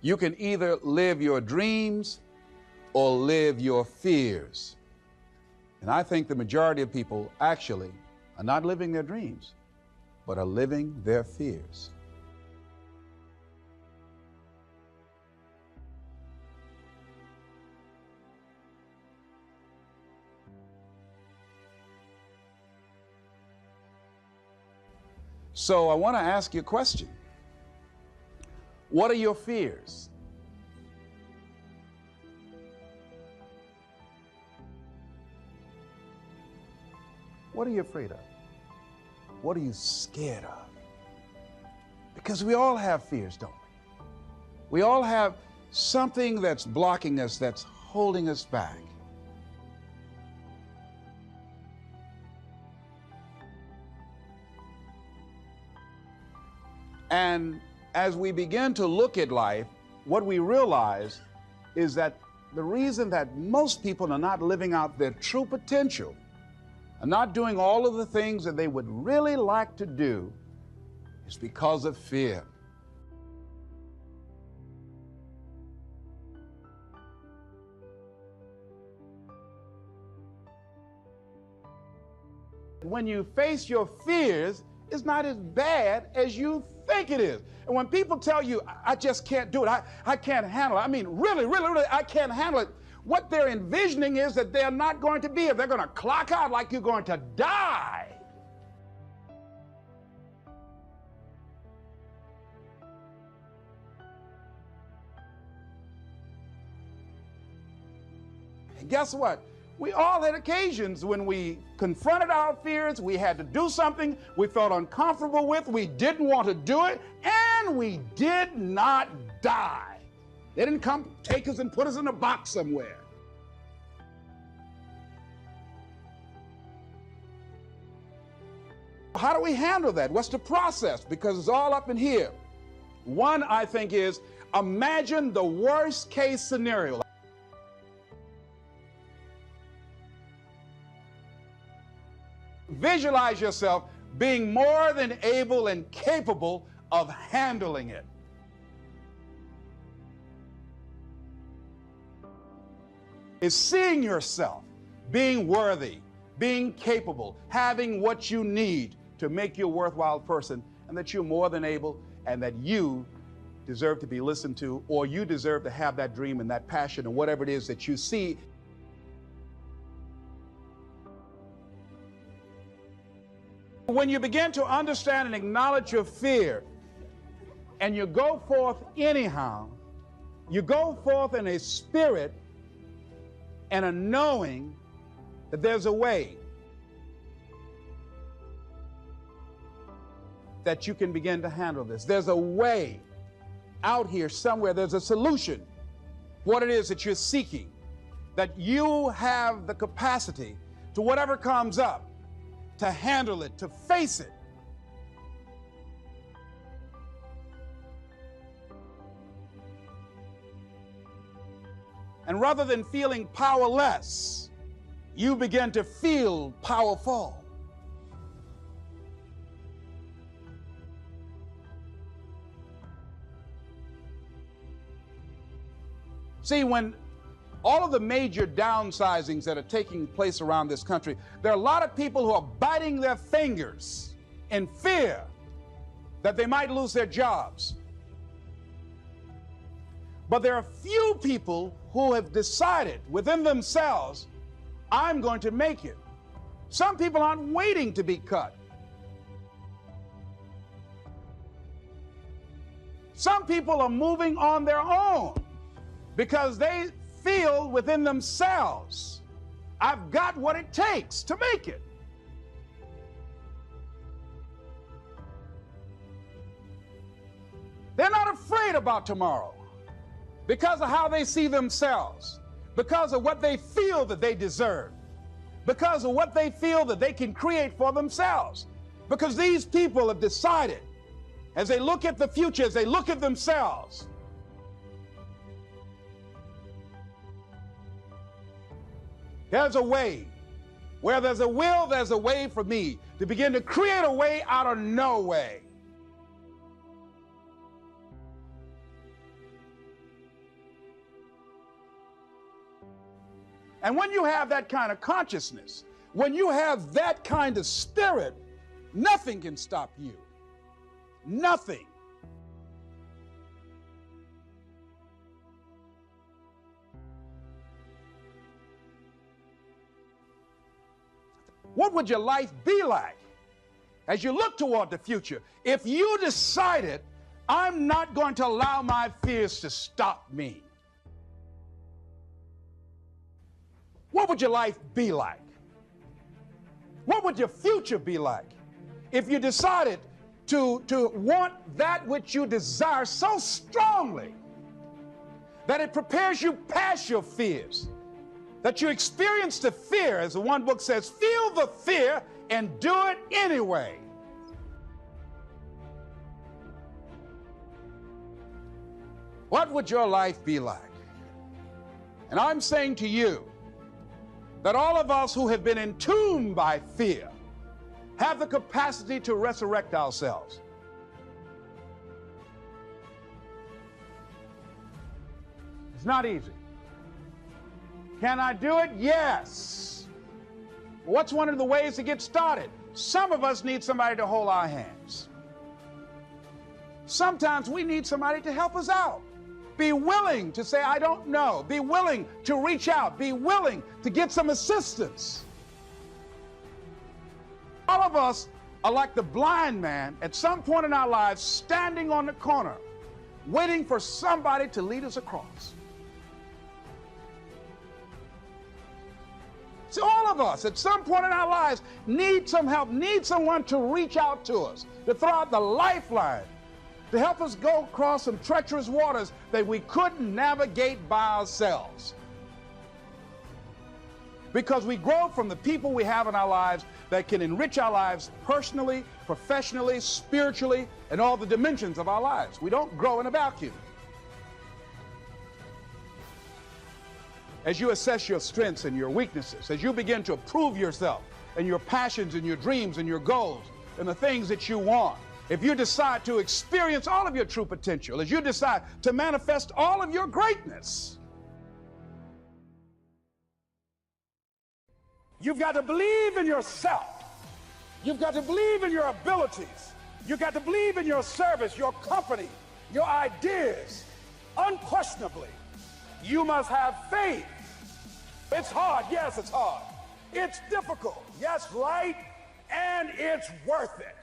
You can either live your dreams or live your fears. And I think the majority of people actually are not living their dreams, but are living their fears. So I want to ask you a question. What are your fears? What are you afraid of? What are you scared of? Because we all have fears, don't we? We all have something that's blocking us, that's holding us back. And as we begin to look at life, what we realize is that the reason that most people are not living out their true potential, are not doing all of the things that they would really like to do, is because of fear. When you face your fears, it's not as bad as you think it is. And when people tell you, I just can't do it, I can't handle it, I mean, really, I can't handle it, what they're envisioning is that they're not going to be here. They're going to clock out like you're going to die. And guess what? We all had occasions when we confronted our fears, we had to do something we felt uncomfortable with, we didn't want to do it, and we did not die. They didn't come take us and put us in a box somewhere. How do we handle that? What's the process? Because it's all up in here. One, I think, is imagine the worst case scenario. Visualize yourself being more than able and capable of handling it. Is seeing yourself being worthy, being capable, having what you need to make you a worthwhile person, and that you're more than able, and that you deserve to be listened to, or you deserve to have that dream and that passion and whatever it is that you see. When you begin to understand and acknowledge your fear, and you go forth anyhow, you go forth in a spirit and a knowing that there's a way that you can begin to handle this. There's a way out here somewhere. There's a solution. What it is that you're seeking, that you have the capacity to whatever comes up, to handle it, to face it. And rather than feeling powerless, you begin to feel powerful. See, when all of the major downsizings that are taking place around this country, there are a lot of people who are biting their fingers in fear that they might lose their jobs. But there are few people who have decided within themselves, I'm going to make it. Some people aren't waiting to be cut. Some people are moving on their own because they feel within themselves, I've got what it takes to make it. They're not afraid about tomorrow because of how they see themselves, because of what they feel that they deserve, because of what they feel that they can create for themselves. Because these people have decided, as they look at the future, as they look at themselves, there's a way. Where there's a will, there's a way for me to begin to create a way out of no way. And when you have that kind of consciousness, when you have that kind of spirit, nothing can stop you. Nothing. What would your life be like as you look toward the future if you decided, I'm not going to allow my fears to stop me? What would your life be like? What would your future be like if you decided to want that which you desire so strongly that it prepares you past your fears, that you experience the fear, as the one book says, feel the fear and do it anyway? What would your life be like? And I'm saying to you that all of us who have been entombed by fear have the capacity to resurrect ourselves. It's not easy. Can I do it? Yes. What's one of the ways to get started? Some of us need somebody to hold our hands. Sometimes we need somebody to help us out. Be willing to say, I don't know. Be willing to reach out. Be willing to get some assistance. All of us are like the blind man at some point in our lives, standing on the corner, waiting for somebody to lead us across. So all of us at some point in our lives need some help, need someone to reach out to us, to throw out the lifeline, to help us go across some treacherous waters that we couldn't navigate by ourselves. Because we grow from the people we have in our lives that can enrich our lives personally, professionally, spiritually, and all the dimensions of our lives. We don't grow in a vacuum. As you assess your strengths and your weaknesses, as you begin to approve yourself and your passions and your dreams and your goals and the things that you want, if you decide to experience all of your true potential, as you decide to manifest all of your greatness, you've got to believe in yourself. You've got to believe in your abilities. You've got to believe in your service, your company, your ideas. Unquestionably, you must have faith. It's hard. Yes, it's hard. It's difficult. Yes, right. And it's worth it.